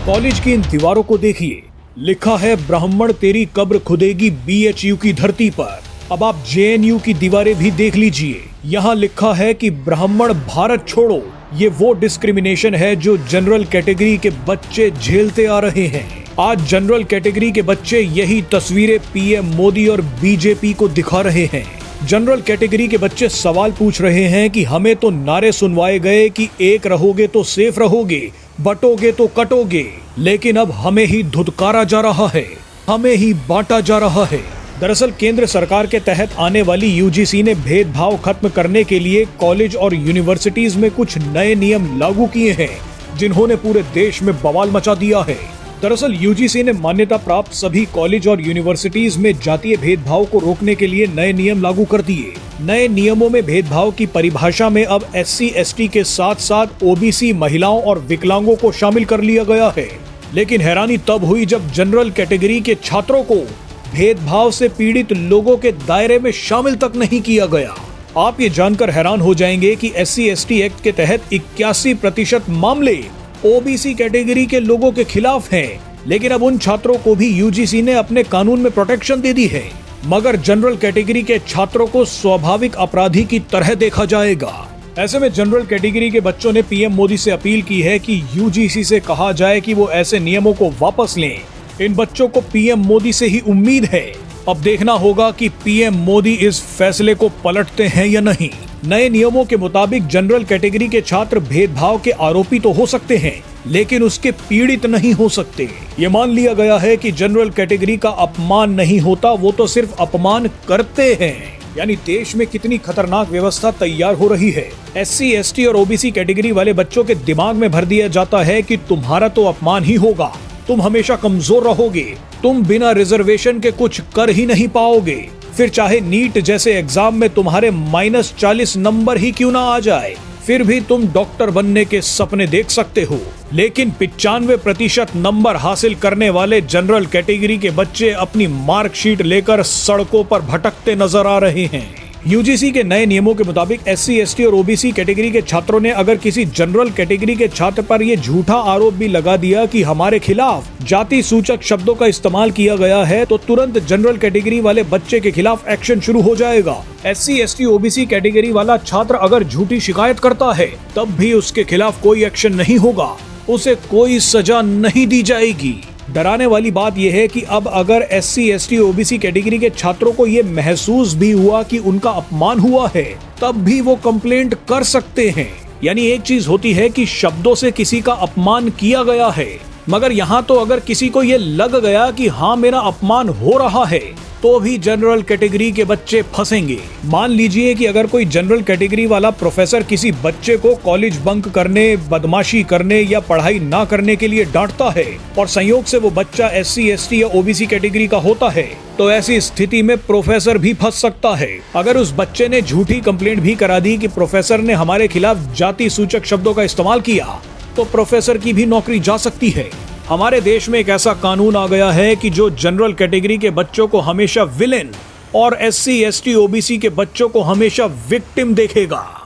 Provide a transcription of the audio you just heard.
College की इन दीवारों को देखिए, लिखा है ब्राह्मण तेरी कब्र खुदेगी BHU की धरती पर। अब आप JNU की दीवारें भी देख लीजिए, यहाँ लिखा है कि ब्राह्मण भारत छोड़ो। ये वो डिस्क्रिमिनेशन है जो जनरल कैटेगरी के बच्चे झेलते आ रहे हैं। आज जनरल कैटेगरी के बच्चे यही तस्वीरें PM मोदी और BJP को दिखा रहे हैं। जनरल कैटेगरी के बच्चे सवाल पूछ रहे हैं कि हमें तो नारे सुनवाए गए कि एक रहोगे तो सेफ रहोगे, बटोगे तो कटोगे, लेकिन अब हमें ही धुतकारा जा रहा है, हमें ही बांटा जा रहा है। दरअसल केंद्र सरकार के तहत आने वाली UGC ने भेदभाव खत्म करने के लिए कॉलेज और यूनिवर्सिटीज में कुछ नए नियम लागू किए हैं, जिन्होंने पूरे देश में बवाल मचा दिया है। दरअसल UGC ने मान्यता प्राप्त सभी कॉलेज और यूनिवर्सिटीज में जातीय भेदभाव को रोकने के लिए नए नियम लागू कर दिए। नए नियमों में भेदभाव की परिभाषा में अब SC ST के साथ साथ OBC महिलाओं और विकलांगों को शामिल कर लिया गया है। लेकिन हैरानी तब हुई जब जनरल कैटेगरी के छात्रों को भेदभाव से पीड़ित लोगों के दायरे में शामिल तक नहीं किया गया। आप ये जानकर हैरान हो जाएंगे कि SC ST एक्ट के तहत 81% मामले OBC कैटेगरी के लोगों के खिलाफ हैं, लेकिन अब उन छात्रों को भी UGC ने अपने कानून में प्रोटेक्शन दे दी है। मगर जनरल कैटेगरी के छात्रों को स्वाभाविक अपराधी की तरह देखा जाएगा। ऐसे में जनरल कैटेगरी के बच्चों ने PM मोदी से अपील की है कि UGC से कहा जाए कि वो ऐसे नियमों को वापस लें। इन बच्चों को PM मोदी से ही उम्मीद है। अब देखना होगा कि PM मोदी इस फैसले को पलटते हैं या नहीं। नए नियमों के मुताबिक जनरल कैटेगरी के छात्र भेदभाव के आरोपी तो हो सकते हैं, लेकिन उसके पीड़ित नहीं हो सकते। ये मान लिया गया है कि जनरल कैटेगरी का अपमान नहीं होता, वो तो सिर्फ अपमान करते हैं। यानी देश में कितनी खतरनाक व्यवस्था तैयार हो रही है। SC ST और OBC कैटेगरी वाले बच्चों के दिमाग में भर दिया जाता है कि तुम्हारा तो अपमान ही होगा, तुम हमेशा कमजोर रहोगे, तुम बिना रिजर्वेशन के कुछ कर ही नहीं पाओगे। फिर चाहे नीट जैसे एग्जाम में तुम्हारे -40 नंबर ही क्यों ना आ जाए, फिर भी तुम डॉक्टर बनने के सपने देख सकते हो। लेकिन 95% नंबर हासिल करने वाले जनरल कैटेगरी के बच्चे अपनी मार्कशीट लेकर सड़कों पर भटकते नजर आ रहे हैं। UGC के नए नियमों के मुताबिक SC ST और OBC कैटेगरी के छात्रों ने अगर किसी जनरल कैटेगरी के छात्र पर यह झूठा आरोप भी लगा दिया कि हमारे खिलाफ जाति सूचक शब्दों का इस्तेमाल किया गया है, तो तुरंत जनरल कैटेगरी वाले बच्चे के खिलाफ एक्शन शुरू हो जाएगा। SC ST OBC कैटेगरी वाला छात्र अगर झूठी शिकायत करता है, तब भी उसके खिलाफ कोई एक्शन नहीं होगा, उसे कोई सजा नहीं दी जाएगी। डराने वाली बात यह है कि अब अगर SC ST OBC कैटेगरी के छात्रों को यह महसूस भी हुआ कि उनका अपमान हुआ है, तब भी वो कंप्लेंट कर सकते हैं। यानी एक चीज होती है कि शब्दों से किसी का अपमान किया गया है, मगर यहाँ तो अगर किसी को ये लग गया कि हाँ मेरा अपमान हो रहा है, तो भी जनरल कैटेगरी के बच्चे फंसेंगे। मान लीजिए कि अगर कोई जनरल कैटेगरी वाला प्रोफेसर किसी बच्चे को कॉलेज बंक करने, बदमाशी करने या पढ़ाई ना करने के लिए डांटता है और संयोग से वो बच्चा SC ST या OBC कैटेगरी का होता है, तो ऐसी स्थिति में प्रोफेसर भी फंस सकता है। अगर उस बच्चे ने झूठी कंप्लेंट भी करा दी कि प्रोफेसर ने हमारे खिलाफ जाति सूचक शब्दों का इस्तेमाल किया, तो प्रोफेसर की भी नौकरी जा सकती है। हमारे देश में एक ऐसा कानून आ गया है कि जो जनरल कैटेगरी के बच्चों को हमेशा विलेन और SC ST OBC के बच्चों को हमेशा विक्टिम देखेगा।